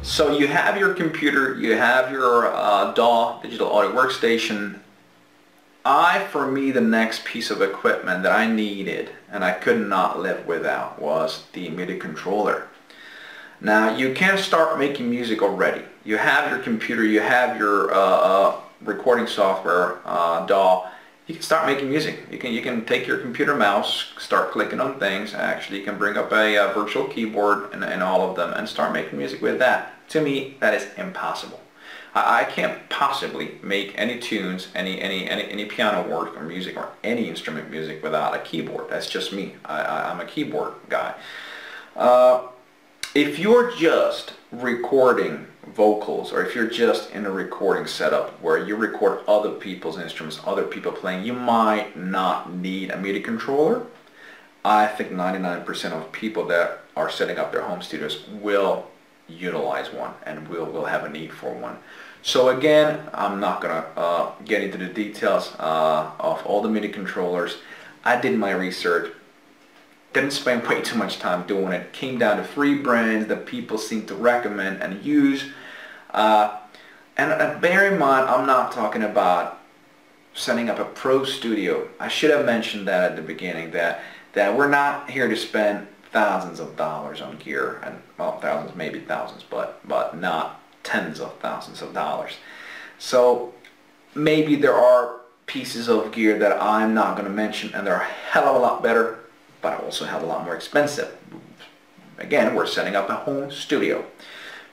So you have your computer, you have your DAW, digital audio workstation. For me, the next piece of equipment that I needed and I could not live without was the MIDI controller. Now, you can start making music already. You have your computer, you have your recording software, DAW. You can start making music. You can take your computer mouse, start clicking on things. Actually, you can bring up a virtual keyboard and all of them and start making music with that. To me, that is impossible. I can't possibly make any tunes, any piano work or music or any instrument music without a keyboard. That's just me. I'm a keyboard guy. If you're just recording vocals, or if you're just in a recording setup where you record other people's instruments, other people playing, you might not need a MIDI controller. I think 99% of people that are setting up their home studios will utilize one and will have a need for one. So again, I'm not gonna get into the details of all the MIDI controllers. I did my research. Didn't spend way too much time doing it. Came down to 3 brands that people seem to recommend and use. And bear in mind, I'm not talking about setting up a pro studio. I should have mentioned that at the beginning, that we're not here to spend thousands of dollars on gear, and well, thousands, maybe thousands, but not tens of thousands of dollars. So maybe there are pieces of gear that I'm not going to mention, and they're a hell of a lot better, but also have a lot more expensive. Again, we're setting up a home studio.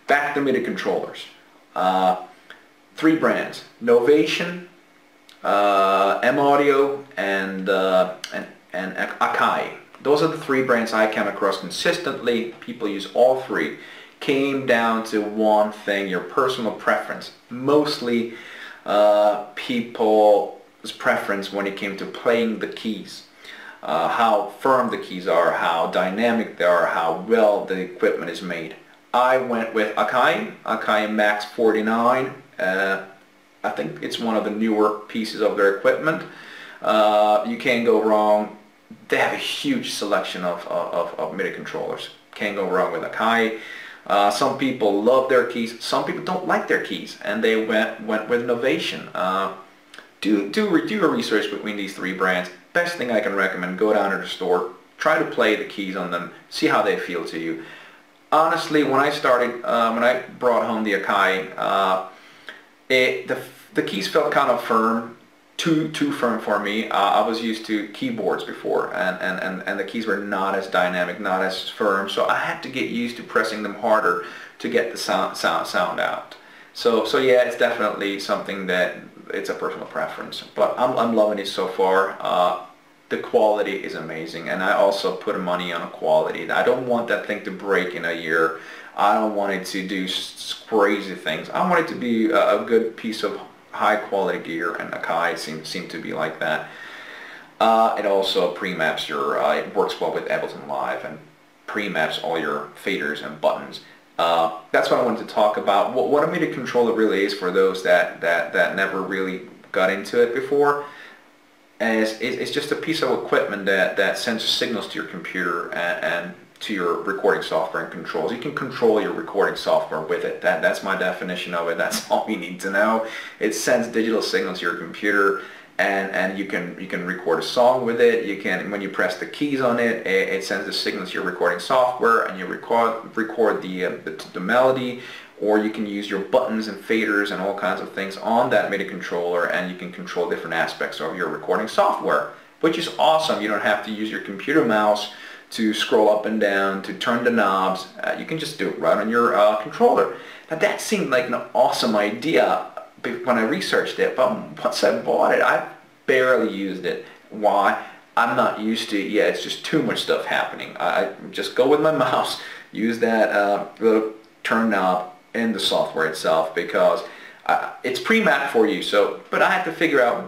Back to MIDI controllers. 3 brands: Novation, M-Audio, and Akai. Those are the 3 brands I came across consistently. People use all 3. Came down to one thing: your personal preference. Mostly people's preference when it came to playing the keys. How firm the keys are, how dynamic they are, how well the equipment is made. I went with Akai Max 49. I think it's one of the newer pieces of their equipment. You can't go wrong. They have a huge selection of MIDI controllers. Can't go wrong with Akai. Some people love their keys, some people don't like their keys, and they went with Novation. Do a research between these 3 brands. Best thing I can recommend: go down to the store, try to play the keys on them, see how they feel to you. Honestly, when I started, when I brought home the Akai, the keys felt kind of firm, too firm for me. I was used to keyboards before, and the keys were not as dynamic, not as firm, so I had to get used to pressing them harder to get the sound out. So yeah, it's definitely something that it's a personal preference, but I'm loving it so far. The quality is amazing, and I also put money on a quality. I don't want that thing to break in a year. I don't want it to do crazy things. I want it to be a good piece of high quality gear, and Akai seem to be like that. It also pre-maps your, it works well with Ableton Live and pre-maps all your faders and buttons. That's what I wanted to talk about. What a MIDI controller really is, for those that never really got into it before. It's just a piece of equipment that sends signals to your computer and to your recording software and controls. You can control your recording software with it. That's my definition of it. That's all you need to know. It sends digital signals to your computer, and you can record a song with it. You can, when you press the keys on it, it sends the signals to your recording software, and you record the melody. Or you can use your buttons and faders and all kinds of things on that MIDI controller, and you can control different aspects of your recording software, which is awesome. You don't have to use your computer mouse to scroll up and down, to turn the knobs. You can just do it right on your controller. Now that seemed like an awesome idea when I researched it, but once I bought it, I barely used it. Why? I'm not used to it yet. It's just too much stuff happening. I just go with my mouse, use that little turn knob in the software itself, because it's pre-mapped for you. So, but I have to figure out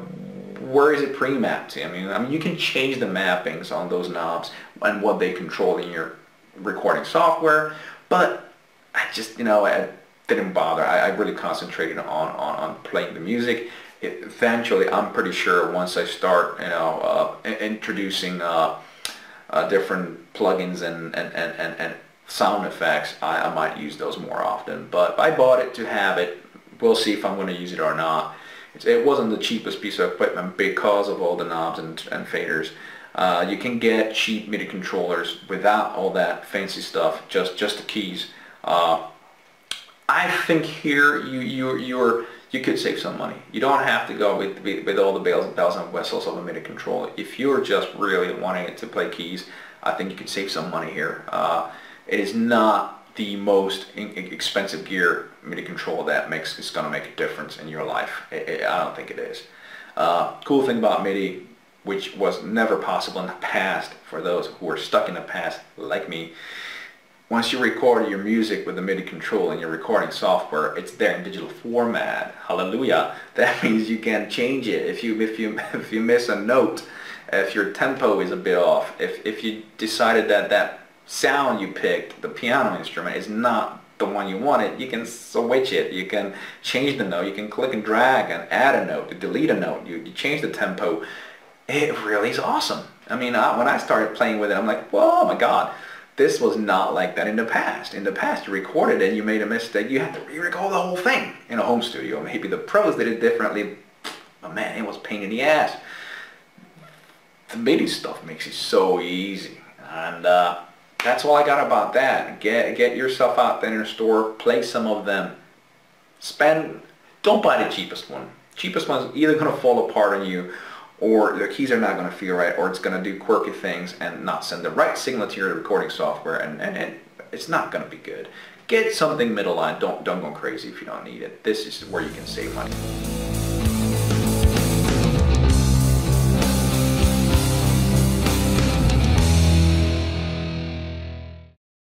where is it pre-mapped to. I mean, you can change the mappings on those knobs and what they control in your recording software, but I just, I didn't bother. I really concentrated on playing the music. Eventually, I'm pretty sure once I start, introducing different plugins and sound effects, I might use those more often. But I bought it to have it. We'll see if I'm going to use it or not. It wasn't the cheapest piece of equipment because of all the knobs and faders. You can get cheap MIDI controllers without all that fancy stuff, just the keys. I think here you could save some money. You don't have to go with all the bells and whistles of a MIDI controller. If you're just really wanting it to play keys, I think you could save some money here. It is not the most expensive gear MIDI controller that is going to make a difference in your life. I don't think it is. Cool thing about MIDI, which was never possible in the past for those who are stuck in the past like me. Once you record your music with the MIDI control in your recording software, it's there in digital format. Hallelujah! That means you can change it if you miss a note, if your tempo is a bit off, if you decided that sound you picked, the piano instrument, is not the one you wanted, you can switch it. You can change the note. You can click and drag and add a note, delete a note. You change the tempo. It really is awesome. I mean, when I started playing with it, I'm like, whoa, my God. This was not like that in the past. In the past, you recorded it and you made a mistake, you had to re-record the whole thing in a home studio. Maybe the pros did it differently, but man, it was a pain in the ass. The MIDI stuff makes it so easy, and that's all I got about that. Get yourself out there in the store, play some of them. Don't buy the cheapest one. Cheapest one's either going to fall apart on you, or the keys are not going to feel right, or it's going to do quirky things and not send the right signal to your recording software, and it's not going to be good. Get something middle line. Don't go crazy if you don't need it. This is where you can save money.